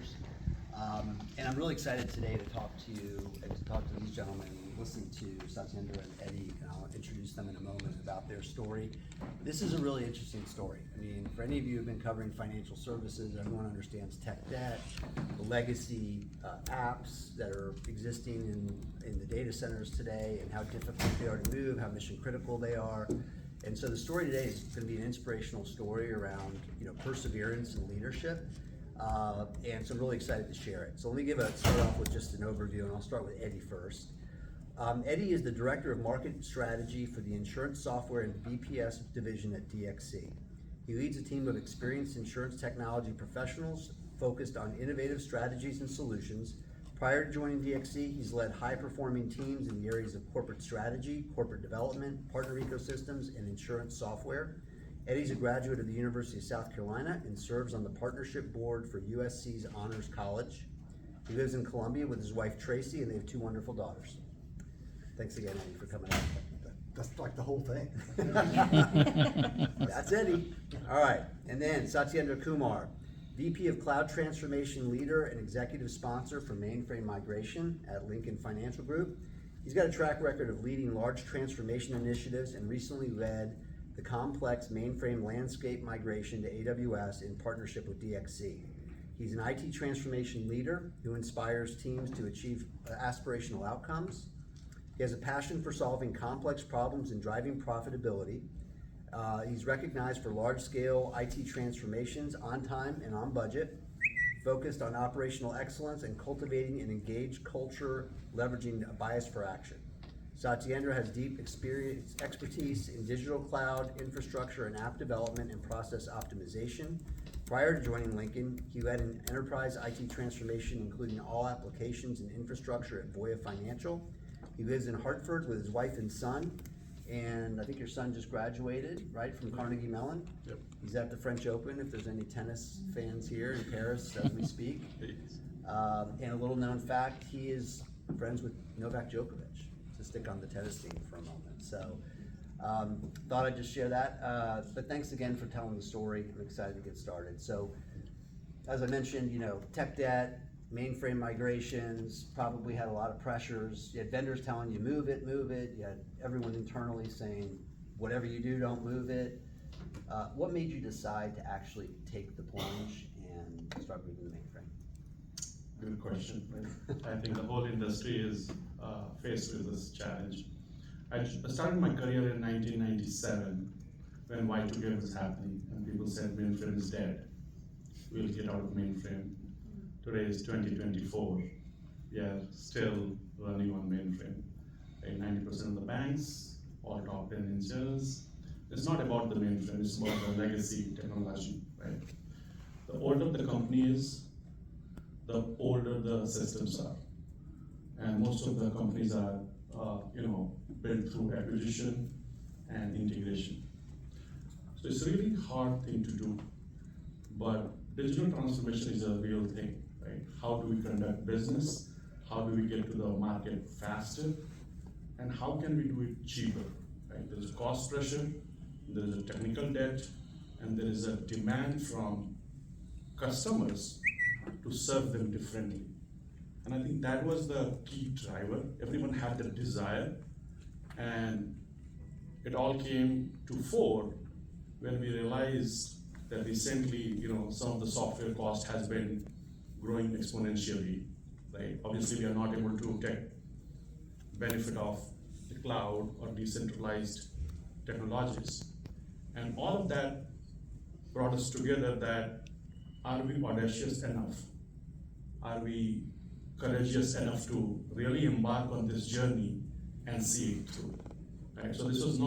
years. And I'm really excited today to talk to you and to talk to these gentlemen, listen to Satyendra and Eddie, and I'll introduce them in a moment about their story. This is a really interesting story. I mean, for any of you who've been covering financial services, everyone understands tech debt, the legacy apps that are existing in the data centers today, and how difficult they are to move, how mission critical they are. And so the story today is going to be an inspirational story around, perseverance and leadership. And so I'm really excited to share it. So let me start off with just an overview, and I'll start with Eddie first. Eddie is the Director of Market Strategy for the Insurance Software and BPS division at DXC. He leads a team of experienced insurance technology professionals focused on innovative strategies and solutions. Prior to joining DXC, he's led high-performing teams in the areas of corporate strategy, corporate development, partner ecosystems, and insurance software. Eddie's a graduate of the University of South Carolina and serves on the partnership board for USC's Honors College. He lives in Columbia with his wife Tracy, and they have 2 wonderful daughters. Thanks again, Eddie, for coming out. That's like the whole thing. That's Eddie. All right, and then Satyendra Kumar, VP of Cloud Transformation Leader and Executive Sponsor for Mainframe Migration at Lincoln Financial Group. He's got a track record of leading large transformation initiatives and recently led the complex mainframe landscape migration to AWS in partnership with DXC. He's an IT transformation leader who inspires teams to achieve aspirational outcomes. He has a passion for solving complex problems and driving profitability. He's recognized for large-scale IT transformations on time and on budget, focused on operational excellence and cultivating an engaged culture, leveraging a bias for action. Satyendra has deep expertise in digital cloud, infrastructure, and app development and process optimization. Prior to joining Lincoln, he led an enterprise IT transformation, including all applications and infrastructure at Voya Financial. He lives in Hartford with his wife and son, and I think your son just graduated, right, from Carnegie Mellon? Yep. He's at the French Open, if there's any tennis fans here in Paris as we speak. And a little known fact, he is friends with Novak Djokovic, to stick on the tennis team for a moment. So thought I'd just share that. But thanks again for telling the story. I'm excited to get started. So as I mentioned, tech debt, mainframe migrations, probably had a lot of pressures. You had vendors telling you move it. You had everyone internally saying, whatever you do, don't move it. What made you decide to actually take the plunge and start moving the mainframe? Good question. I think the whole industry is faced with this challenge. I started my career in 1997 when Y2K was happening, and people said mainframe is dead. We'll get out of mainframe. Today is 2024. We are still running on mainframe. 90% of the banks, all top 10 insurers. It's not about the mainframe, it's about the legacy technology, right? The older the company is, the older the systems are. And most of the companies are, built through acquisition and integration. So it's a really hard thing to do, but digital transformation is a real thing, right? How do we conduct business? How do we get to the market faster? And how can we do it cheaper, right? There's a cost pressure, there's a technical debt, and there is a demand from customers to serve them differently. And I think that was the key driver. Everyone had the desire, and it all came to fore when we realized that recently, some of the software cost has been growing exponentially, right? Obviously, we are not able to take benefit of the cloud or decentralized technologies. And all of that brought us together that, are we audacious enough? Are we courageous enough to really embark on this journey and see it through? Right? So it's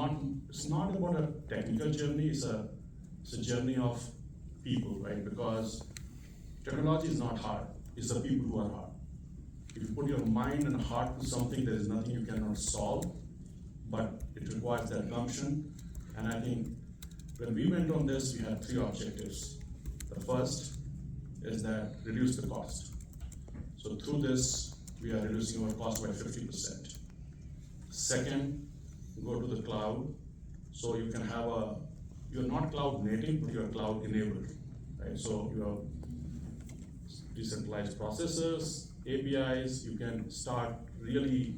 not about a technical journey, it's a journey of people, right? Because technology is not hard, it's the people who are hard. If you put your mind and heart to something, there is nothing you cannot solve, but it requires that gumption. And I think when we went on this, we had 3 objectives. The first is that reduce the cost. So through this, we are reducing our cost by 50%. Second, go to the cloud. So you can have you're not cloud native, but you're cloud enabled, right? So you're decentralized processors, APIs, you can start really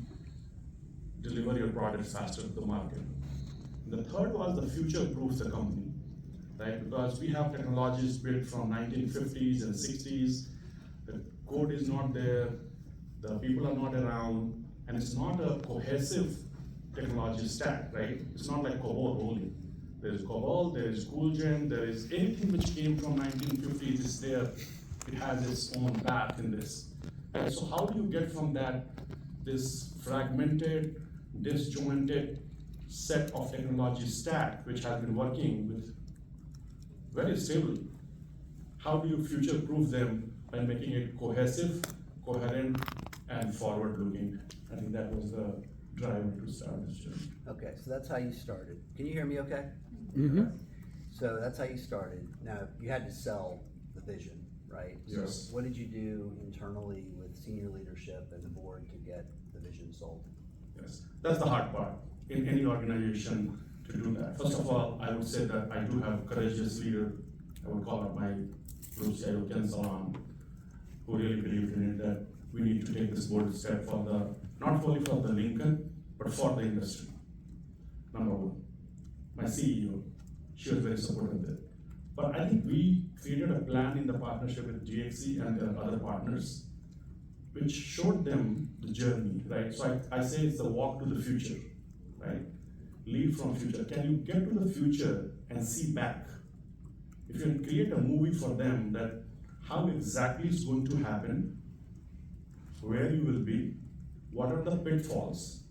deliver your products faster to the market. The third was the future-proof the company, right? Because we have technologies built from 1950s and 60s, the code is not there, the people are not around, and it's not a cohesive technology stack, right? It's not like COBOL only. There is COBOL, there is CoolGen, there is anything which came from 1950s is there. It has its own path in this. And so how do you get from that, this fragmented, disjointed set of technology stack which has been working with very stably? How do you future-proof them by making it cohesive, coherent, and forward-looking? I think that was the driver to start this journey. Okay, so that's how you started. Can you hear me okay? Mm-hmm. So that's how you started. Now, you had to sell the vision, right? Yes. So what did you do internally with senior leadership and the board to get the vision sold? Yes, that's the hard part in any organization to do that. First of all, I would say that I do have a courageous leader. I would call out my group CIO, Ken Salam, who really believed in it, that we need to take this bold step for the, not only for the Lincoln, but for the industry. Number one. My CEO, she was very supportive of it. But I think we created a plan in the partnership with DXC and their other partners, which showed them the journey, right? So I say it's the walk to the future, right? Lead from future. Can you get to the future and see back? If you can create a movie for them that how exactly it's going to happen, where you will be, what are the pitfalls,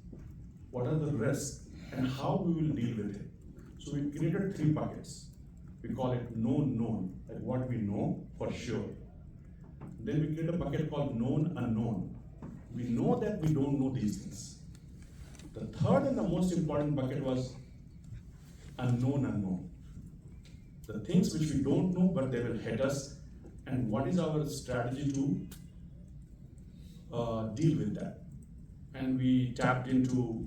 what are the risks, and how we will deal with it. So we created 3 buckets. We call it known, like what we know for sure. Then we create a bucket called known unknown. We know that we don't know these things. The third and the most important bucket was unknown. The things which we don't know, but they will hit us, and what is our strategy to deal with that. And we tapped into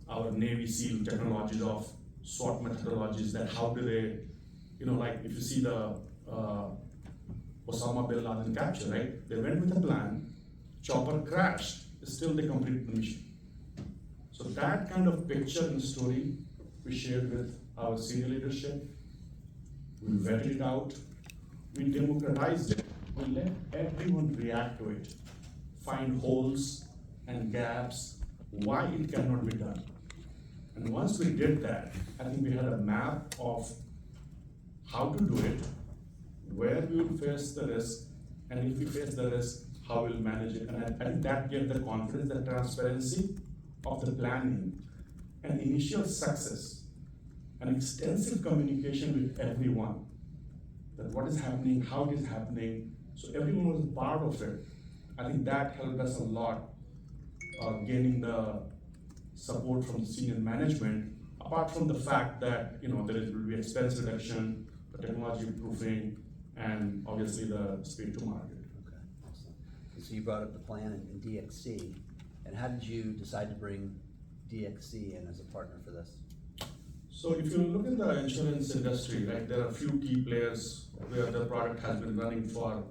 our Navy SEAL technologies of SWOT methodologies, that how do they, like if you see the Osama bin Laden capture, right? They went with a plan, chopper crashed, still they completed the mission. So that kind of picture and story we shared with our senior leadership. We vetted it out, we democratized it, we let everyone react to it, find holes and gaps, why it cannot be done. And once we did that, I think we had a map of how to do it, where we will face the risk, and if we face the risk, how we'll manage it. And I think that gave the confidence, the transparency of the planning, and initial success, and extensive communication with everyone, that what is happening, how it is happening, so everyone was part of it. I think that helped us a lot, gaining the support from the senior management, apart from the fact that there will be expense reduction, the technology proofing, and obviously the speed to market. Okay, excellent. And so you brought up the plan in DXC, and how did you decide to bring DXC in as a partner for this? So if you look at the insurance industry, right, there are a few key players where the product has been running for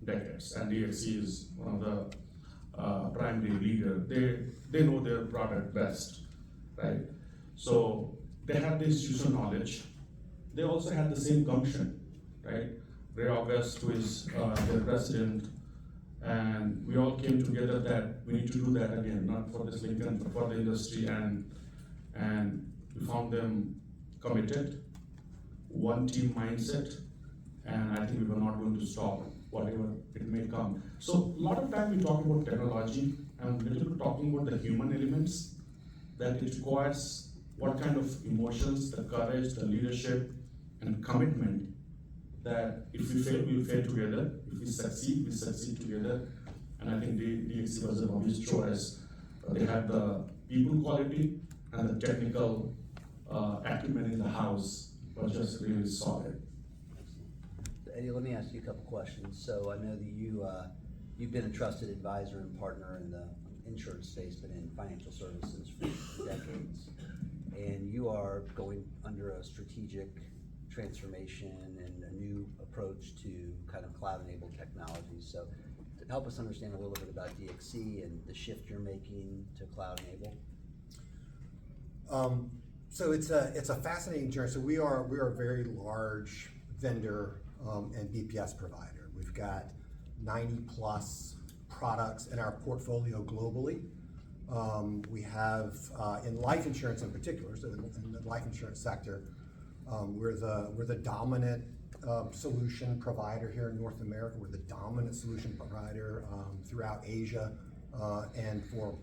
decades, and DXC is one of the primary leader. They know their product best, right? So they have the institutional knowledge. They also had the same gumption, right? Ray August, who is their president, and we all came together that we need to do that again, not for this Lincoln, but for the industry, and we found them committed, one team mindset, and I think we were not going to stop whatever it may come. So a lot of time we talk about technology, and a little bit talking about the human elements, that it requires what kind of emotions, the courage, the leadership, and commitment, that if we fail, we'll fail together. If we succeed together. And I think DXC was an obvious choice. They had the people quality and the technical acumen in the house was just really solid. Eddie, let me ask you a couple questions. So I know that you've been a trusted advisor and partner in the insurance space, but in financial services for decades. And you are going under a strategic transformation and a new approach to kind of cloud-enabled technologies. So help us understand a little bit about DXC and the shift you're making to cloud enable. So it's a fascinating journey. So we are a very large vendor and BPS provider. We've got 90 plus products in our portfolio globally. We have in life insurance in particular, so in the life insurance sector, we're the dominant solution provider here in North America. We're the dominant solution provider throughout Asia and for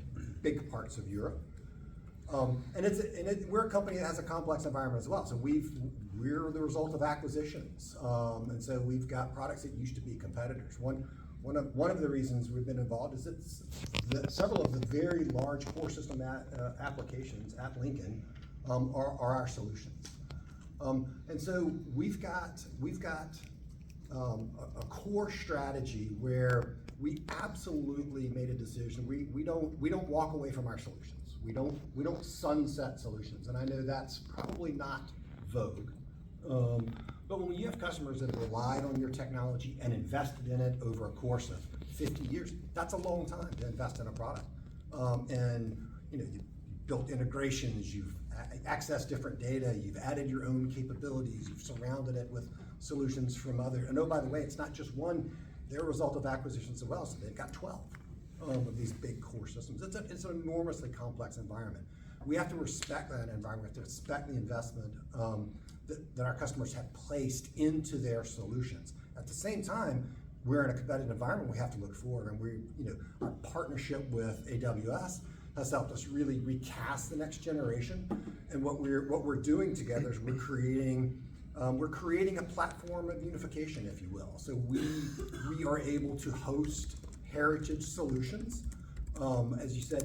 big parts of Europe. We're a company that has a complex environment as well. So we're the result of acquisitions, and so we've got products that used to be competitors. One of the reasons we've been involved is that several of the very large core system applications at Lincoln are our solutions. And so we've got a core strategy where we absolutely made a decision. We don't walk away from our solutions. We don't sunset solutions, and I know that's probably not vogue. But when you have customers that have relied on your technology and invested in it over a course of 50 years, that's a long time to invest in a product. And you built integrations, you've accessed different data, you've added your own capabilities, you've surrounded it with solutions from other. And oh, by the way, it's not just one; they're a result of acquisitions as well. So they've got 12 of these big core systems. It's an enormously complex environment. We have to respect that environment. We have to respect the investment that our customers have placed into their solutions. At the same time, we're in a competitive environment. We have to look forward, and our partnership with AWS has helped us really recast the next generation. And what we're doing together is we're creating a platform of unification, if you will. So we are able to host heritage solutions. As you said,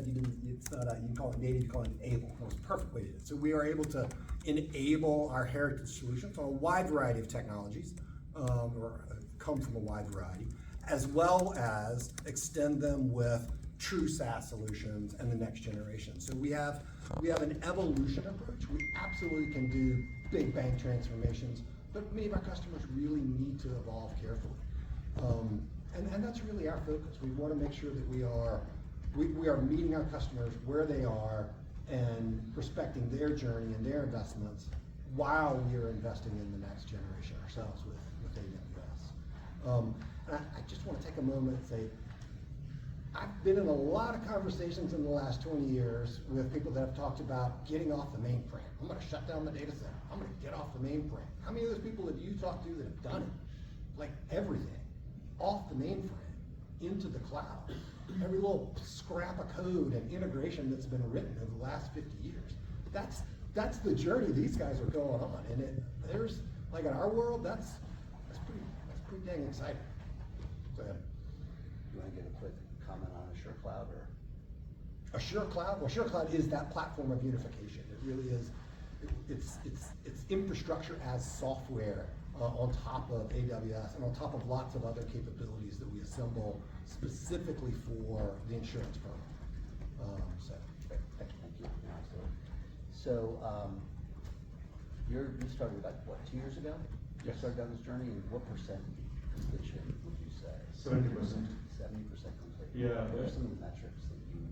it's not you can call it native, you call it enable. It's a perfect way to do it. So we are able to enable our heritage solutions on a wide variety of technologies, or come from a wide variety, as well as extend them with true SaaS solutions and the next generation. So we have an evolution approach. We absolutely can do big bang transformations, but many of our customers really need to evolve carefully. And that's really our focus. We want to make sure that we are meeting our customers where they are and respecting their journey and their investments while we are investing in the next generation ourselves with AWS. And I just want to take a moment and say, I've been in a lot of conversations in the last 20 years with people that have talked about getting off the mainframe. I'm going to shut down the data center. I'm going to get off the mainframe. How many of those people have you talked to that have done it? Like everything, off the mainframe, into the cloud. Every little scrap of code and integration that's been written over the last 50 years. That's the journey these guys are going on. And there's, like in our world, that's pretty dang exciting. So, You want to give a quick comment on Assure Cloud or? Assure Cloud? Well, Assure Cloud is that platform of unification. It really is. It's infrastructure as software on top of AWS and on top of lots of other capabilities that we assemble specifically for the insurance firm. Thank you. So, you started about, what, 2 years ago? You Yes. started down this journey, and what percent completion would you say? 70%. 70% complete. Yeah. What are some of the metrics that you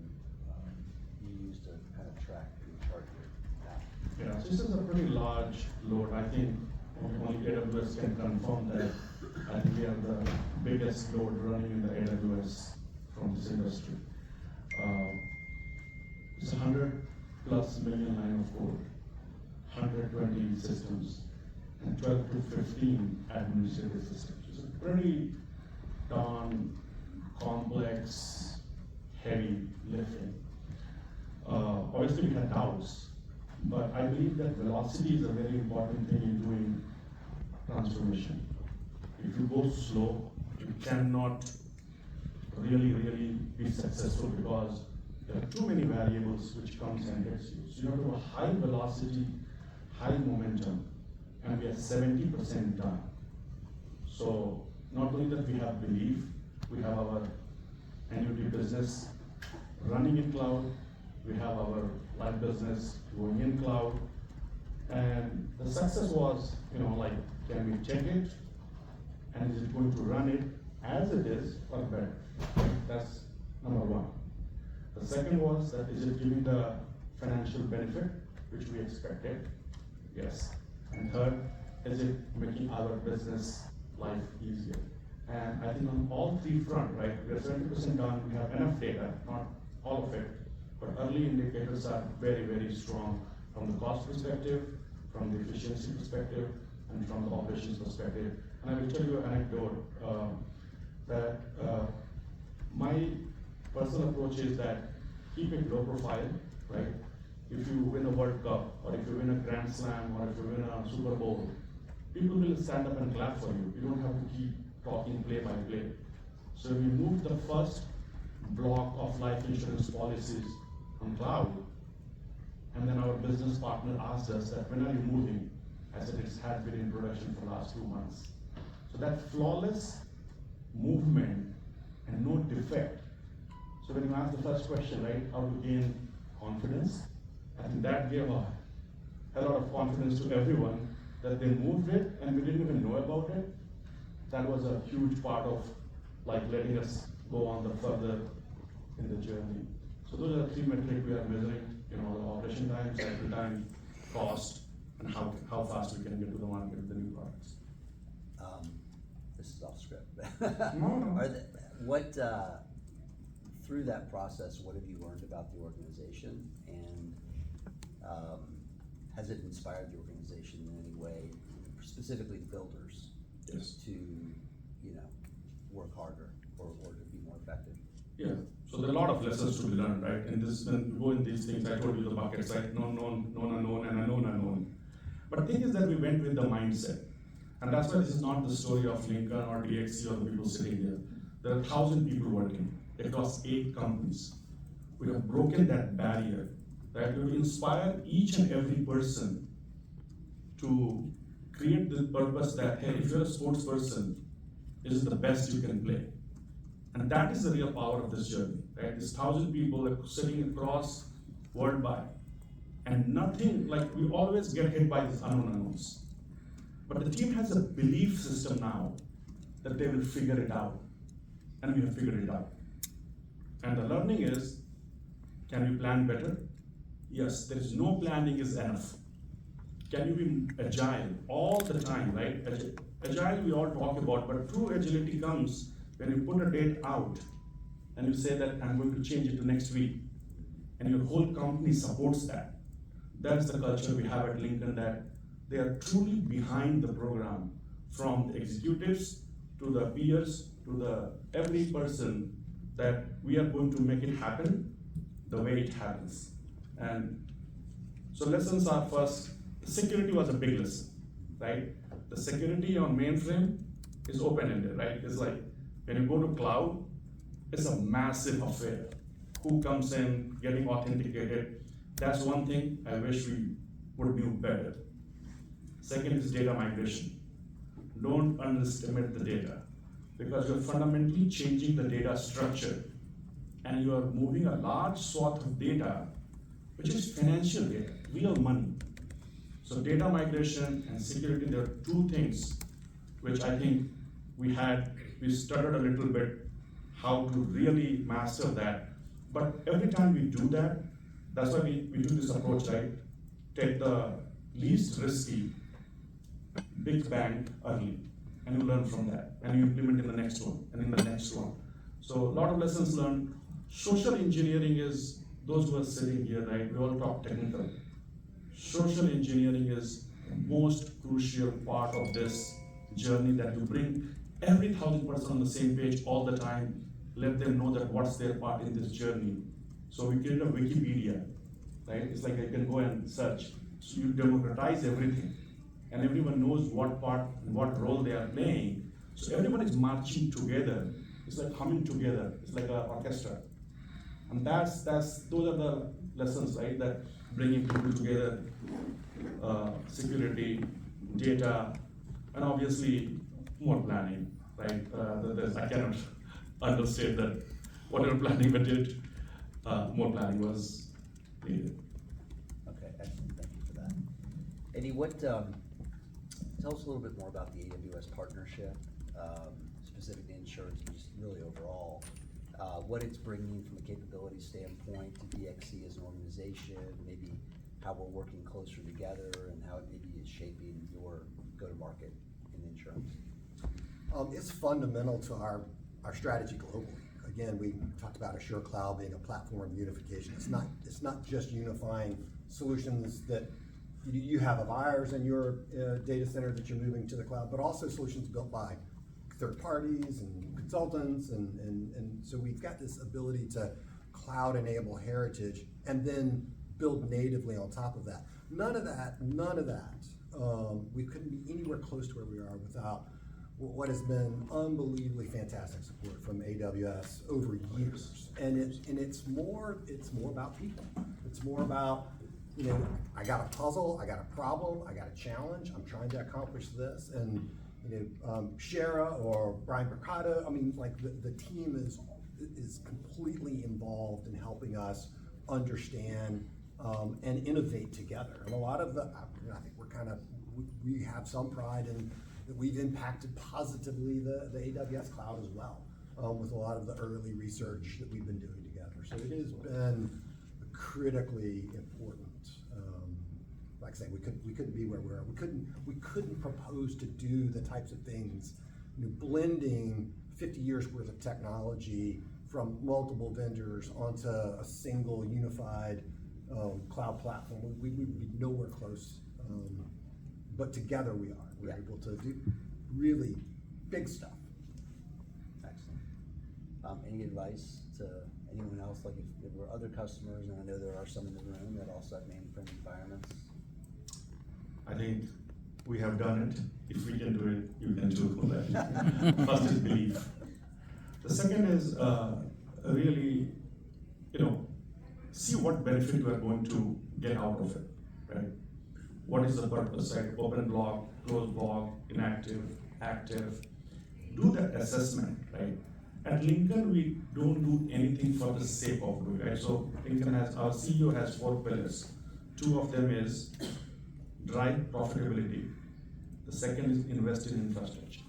use to kind of track and chart your path? Yeah, so this is a pretty large load. I think only AWS can confirm that. I think we have the biggest load running in the AWS from this industry. It's 100+ million line of code, 120 systems, and 12 to 15 administrative systems. It's a pretty darn complex, heavy lifting. Obviously we had doubts, but I believe that velocity is a very important thing in doing transformation. If you go slow, you cannot really be successful because there are too many variables which comes and hits you. So you have to have a high velocity, high momentum, and we are 70% done. So not only that we have belief, we have our annuity business running in cloud, we have our live business going in cloud, and the success was, like, can we check it, and is it going to run it as it is or better. That's number one. The second was that is it giving the financial benefit which we expected? Yes. And third, is it making our business life easier? And I think on all three fronts, right, we're 70% done, we have enough data, not all of it, but early indicators are very, very strong from the cost perspective, from the efficiency perspective, and from the operations perspective. And I will tell you an anecdote that my personal approach is that keep it low profile, right? If you win a World Cup, or if you win a Grand Slam, or if you win a Super Bowl, people will stand up and clap for you. You don't have to keep talking play by play. So we moved the first block of life insurance policies on cloud, and then our business partner asked us that when are you moving? I said it has been in production for the last 2 months. So that flawless movement and no defect. So when you ask the first question, right, how to gain confidence, I think that gave a lot of confidence to everyone that they moved it and we didn't even know about it. That was a huge part of like letting us go on the further in the journey. So those are the three metrics we are measuring, the operation time, cycle time, cost, and how fast we can get to the market with the new products. This is off script. No. Through that process, what have you learned about the organization, and has it inspired the organization in any way, specifically the builders, Yes. to work harder or to be more effective? Yeah, so there are a lot of lessons to be learned, right? And this, when you go in these things, I told you the buckets, right? Known, unknown, and unknown. But the thing is that we went with the mindset. And that's why this is not the story of Lincoln or DXC or the people sitting there. There are 1,000 people working across 8 companies. We have broken that barrier, right? We inspire each and every person to create the purpose that, hey, if you're a sports person, this is the best you can play. And that is the real power of this journey, right? These 1,000 people are sitting across worldwide. And nothing, like we always get hit by these unknowns. But the team has a belief system now that they will figure it out. And we have figured it out. And the learning is, can we plan better? Yes, there is no planning is enough. Can you be agile all the time, right? Agile we all talk about, but true agility comes when you put a date out and you say that I'm going to change it to next week, and your whole company supports that. That's the culture we have at Lincoln, that they are truly behind the program, from the executives to the peers to the every person, that we are going to make it happen the way it happens. And so lessons are, first, security was a big lesson, right? The security on mainframe is open-ended, right? It's like when you go to cloud, it's a massive affair. Who comes in, getting authenticated? That's one thing I wish we would do better. Second is data migration. Don't underestimate the data, because you're fundamentally changing the data structure, and you are moving a large swath of data, which is financial data, real money. So data migration and security, there are 2 things which I think we stuttered a little bit how to really master that. But every time we do that, that's why we do this approach, right? Take the least risky big bang early, and you learn from that, and you implement in the next one, and in the next one. So a lot of lessons learned. Social engineering is, those who are sitting here, right, we all talk technical. Social engineering is the most crucial part of this journey, that you bring every 1,000 person on the same page all the time, let them know that what's their part in this journey. So we create a Wikipedia, right? It's like I can go and search. So you democratize everything, and everyone knows what part and what role they are playing. So everyone is marching together. It's like humming together. It's like an orchestra. And those are the lessons, right? That bringing people together, security, data, and obviously more planning, right? I cannot understate that whatever planning we did, more planning was needed. Okay, excellent, thank you for that. Eddie, tell us a little bit more about the AWS partnership, specific to insurance, but just really overall, what it's bringing from a capability standpoint to DXC as an organization, maybe how we're working closer together, and how it maybe is shaping your go-to-market in insurance. It's fundamental to our strategy globally. Again, we talked about Assure Cloud being a platform of unification. It's not just unifying solutions that you have of ours in your data center that you're moving to the cloud, but also solutions built by third parties and consultants, and so we've got this ability to cloud enable heritage and then build natively on top of that. None of that, we couldn't be anywhere close to where we are without what has been unbelievably fantastic support from AWS over years. And it's more about people. It's more about, I got a puzzle, I got a problem, I got a challenge, I'm trying to accomplish this, and Shara or Brian Mercado, the team is completely involved in helping us understand and innovate together. And a lot of I think we have some pride in that we've impacted positively the AWS cloud as well, with a lot of the early research that we've been doing together. So it has been critically important. Like I say, we couldn't be where we are. We couldn't propose to do the types of things, blending 50 years worth of technology from multiple vendors onto a single unified cloud platform. We would be nowhere close, but together we are. We're able to do really big stuff. Excellent. Any advice to anyone else? Like if there were other customers, and I know there are some in the room that also have mainframe environments. I think we have done it. If we can do it, you can do it. First is belief. The second is really, see what benefit you are going to get out of it, right? What is the purpose, right? Open block, closed block, inactive, active. Do that assessment, right? At Lincoln, we don't do anything for the sake of doing, right? So Lincoln our CEO has 4 pillars. 2 of them is drive profitability. The second is invest in infrastructure,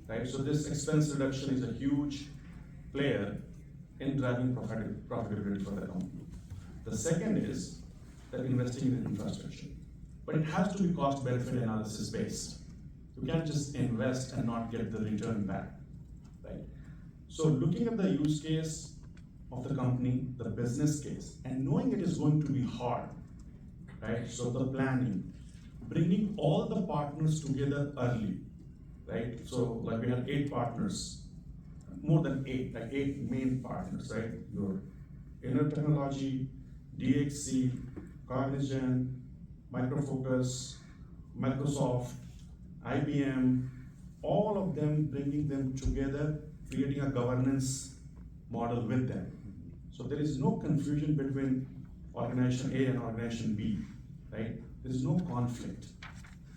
right? So this expense reduction is a huge player in driving profitability for the company. The second is that investing in infrastructure. But it has to be cost benefit analysis based. You can't just invest and not get the return back, right? So looking at the use case of the company, the business case, and knowing it is going to be hard, right? So the planning, bringing all the partners together early, right? So like we had 8 partners, more than 8, like 8 main partners, right? Your Inner Technology, DXC, Cognizant, Micro Focus, Microsoft, IBM, all of them, bringing them together, creating a governance model with them. So there is no confusion between organization A and organization B, right? There is no conflict,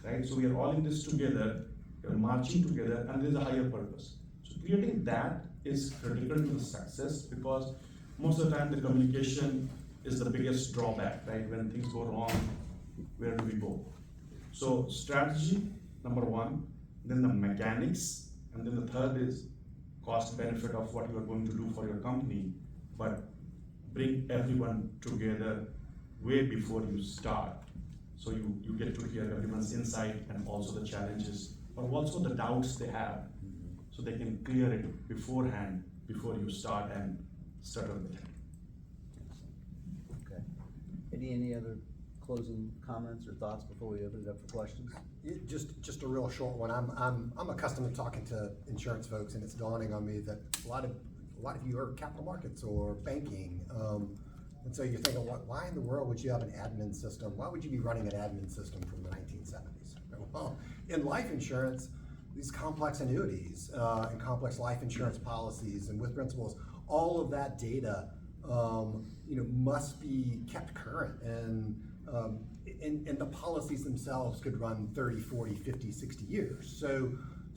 right? So we are all in this together, we are marching together, and there is a higher purpose. So creating that is critical to the success, because most of the time the communication is the biggest drawback, right? When things go wrong, where do we go? So strategy, number 1, then the mechanics, and then the third is cost benefit of what you are going to do for your company, but bring everyone together way before you start. So you get to hear everyone's insight and also the challenges, but also the doubts they have, so they can clear it beforehand, before you start and stutter with it. Okay. Any other closing comments or thoughts before we open it up for questions? Just a real short one. I'm accustomed to talking to insurance folks, and it's dawning on me that a lot of you are capital markets or banking, and so you're thinking, why in the world would you have an admin system? Why would you be running an admin system from the 1970s? Well, in life insurance, these complex annuities and complex life insurance policies and with principals, all of that data, must be kept current, and the policies themselves could run 30, 40, 50, 60 years. So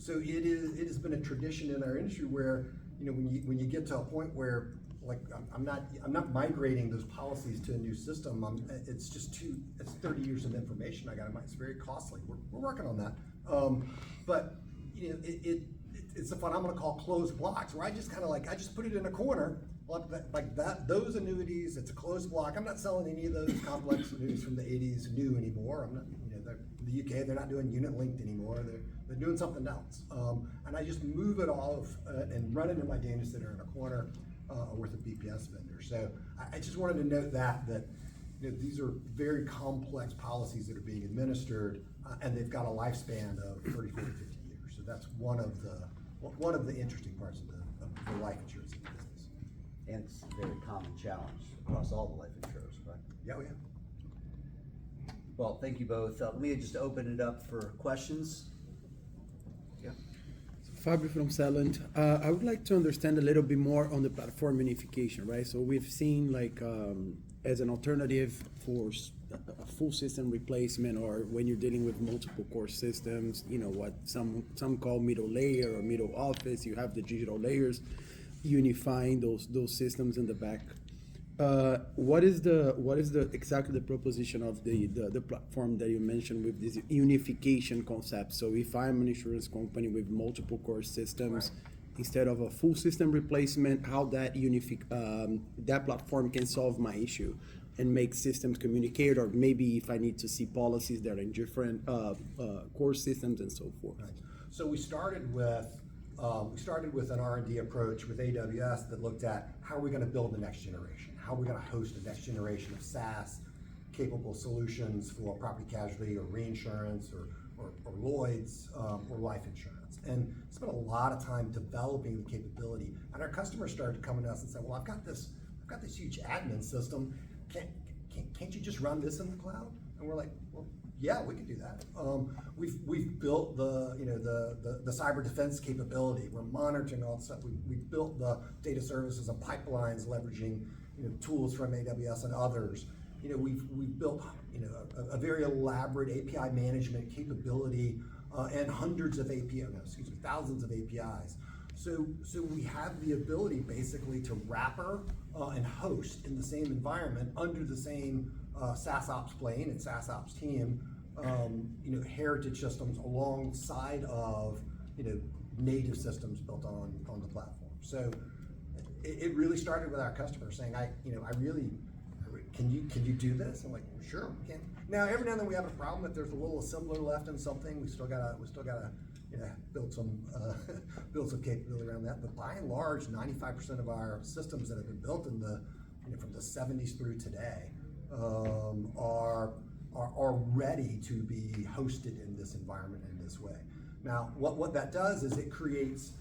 it has been a tradition in our industry where, when you get to a point where, like, I'm not migrating those policies to a new system. It's 30 years of information I got. It's very costly. We're working on that. But it's a fun, I'm gonna call closed blocks, where I just kind of like, I just put it in a corner, like that, those annuities, it's a closed block. I'm not selling any of those complex annuities from the 80s new anymore. I'm not, the UK, they're not doing unit linked anymore. They're doing something else. And I just move it all and run it in my data center in a corner with a BPS vendor. So I just wanted to note that these are very complex policies that are being administered, and they've got a lifespan of 30, 40, 50 years. So that's one of the interesting parts of the life insurance business. And it's a very common challenge across all the life insurers, correct? Yeah, yeah. Well, thank you both. Let me just open it up for questions. Yeah. Fabio from Celent. I would like to understand a little bit more on the platform unification, right? So we've seen like as an alternative for a full system replacement, or when you're dealing with multiple core systems, what some call middle layer or middle office, you have the digital layers, unifying those systems in the back. What is the exactly the proposition of the platform that you mentioned with this unification concept? So if I'm an insurance company with multiple core systems, instead of a full system replacement, how that that platform can solve my issue and make systems communicate, or maybe if I need to see policies that are in different core systems and so forth. Right. So we started with an R&D approach with AWS that looked at how are we going to build the next generation? How are we going to host the next generation of SaaS capable solutions for property casualty or reinsurance or Lloyd's or life insurance? And spent a lot of time developing the capability. And our customers started coming to us and said, well, I've got this huge admin system. Can't you just run this in the cloud? And we're like, well, yeah, we can do that. We've built the cyber defense capability. We're monitoring all the stuff. We've built the data services and pipelines, leveraging tools from AWS and others. We've built a very elaborate API management capability and thousands of APIs. So we have the ability basically to wrapper and host in the same environment under the same SaaS ops plane and SaaS ops team, heritage systems alongside of native systems built on the platform. So it really started with our customers saying, can you do this? I'm like, well, sure, we can. Now every now and then we have a problem if there's a little assembler left in something. We still gotta build some capability around that. But by and large, 95% of our systems that have been built in from the 70s through today are ready to be hosted in this environment in this way. Now, what that does is it creates,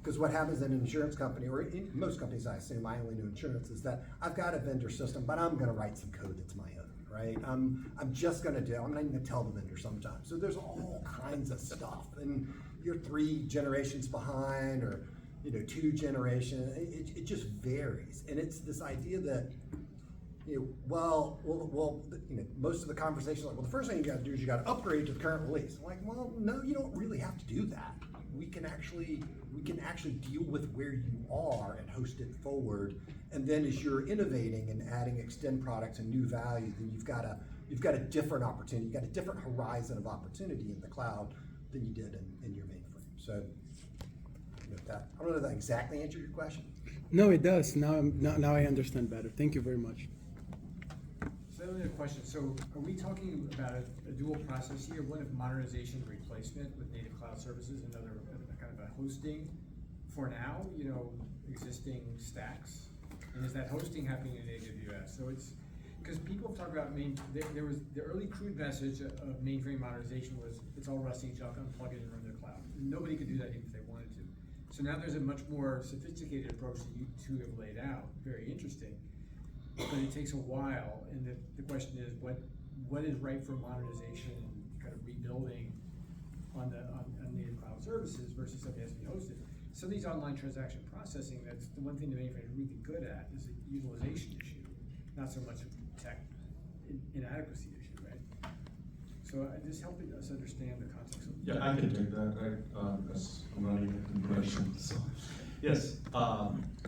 because what happens in an insurance company, or in most companies, I assume, I only know insurance, is that I've got a vendor system, but I'm going to write some code that's my own, right? I'm not even going to tell the vendor sometimes. So there's all kinds of stuff, and you're 3 generations behind, or 2 generations. It just varies, and it's this idea that most of the conversations like, well, the first thing you got to do is you got to upgrade to the current release. I'm like, well, no, you don't really have to do that. We can actually deal with where you are and host it forward. And then as you're innovating and adding extend products and new value, then you've got a different opportunity. You've got a different horizon of opportunity in the cloud than you did in your mainframe. So that, I don't know if that exactly answered your question. No, it does. Now I understand better. Thank you very much. So I have a question. So are we talking about a dual process here? One of modernization and replacement with native cloud services, another kind of a hosting for now, existing stacks? And is that hosting happening in AWS? So it's, because people have talked about there was the early crude message of mainframe modernization was it's all rusty junk, unplug it and run their cloud. Nobody could do that even if they wanted to. So now there's a much more sophisticated approach that you two have laid out, very interesting. But it takes a while, and the question is, what is right for modernization and kind of rebuilding on native cloud services versus something that has to be hosted? Some of these online transaction processing, that's the one thing the mainframe is really good at, is a utilization issue, not so much a tech inadequacy issue, right? So just helping us understand the context of. Yeah, I can take that, right, as I'm running the information. So, yes,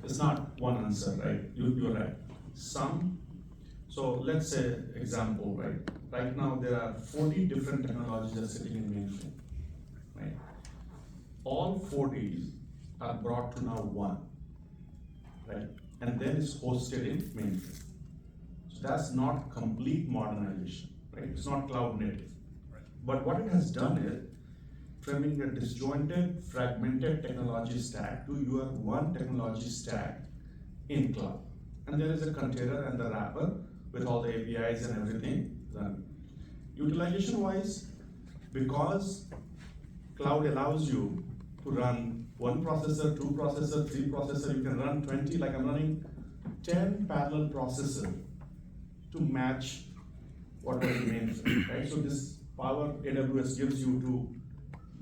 it's not one answer, right? You're right. So let's say, example, right? Right now there are 40 different technologies that are sitting in mainframe, right? all 40 are brought to now one, right? And then it's hosted in mainframe. So that's not complete modernization, right? It's not cloud native. But what it has done is trimming a disjointed, fragmented technology stack to your one technology stack in cloud. And there is a container and the wrapper with all the APIs and everything done. Utilization wise, because cloud allows you to run one processor, two processor, three processor, you can run 20, like I'm running 10 parallel processor to match what was the mainframe, right? So this power AWS gives you to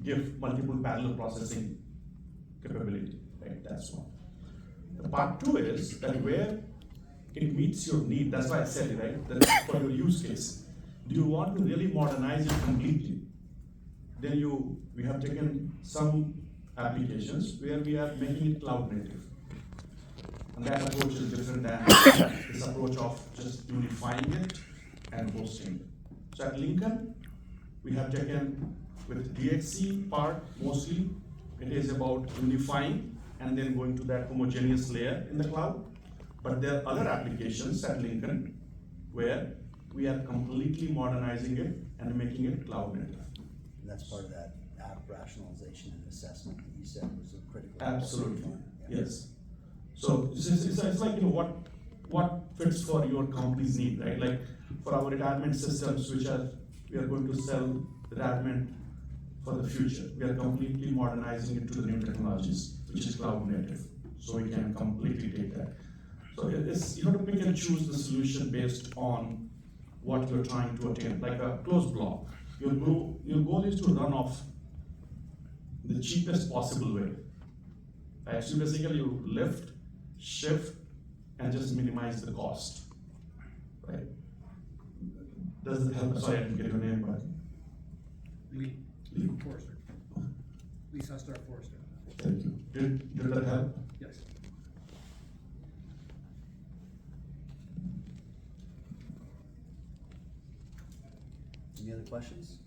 give multiple parallel processing capability, right? That's one. The part two is that where it meets your need, that's why I said it, right? That for your use case. Do you want to really modernize it completely? Then we have taken some applications where we are making it cloud native. And that approach is different than this approach of just unifying it and hosting it. So at Lincoln, we have taken with DXC part mostly, it is about unifying and then going to that homogeneous layer in the cloud. But there are other applications at Lincoln where we are completely modernizing it and making it cloud native. And that's part of that app rationalization and assessment that you said was a critical. Absolutely, Yeah. yes. So it's like, you know, what fits for your company's need, right? Like for our retirement systems, we are going to sell retirement for the future. We are completely modernizing it to the new technologies, which is cloud native. So we can completely take that. So you have to pick and choose the solution based on what you're trying to attain, like a closed block. Your goal is to run off the cheapest possible way. Right? So basically you lift, shift, and just minimize the cost. Right? Does that help? Sorry, I didn't get your name, but Lee Lee. Forrester. Lee Suster Forrester. Thank you. Did that help? Yes. Any other questions?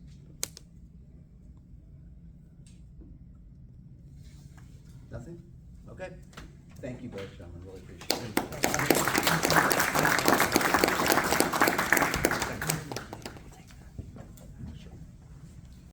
Nothing? Okay. Thank you both, gentlemen. Really appreciate it.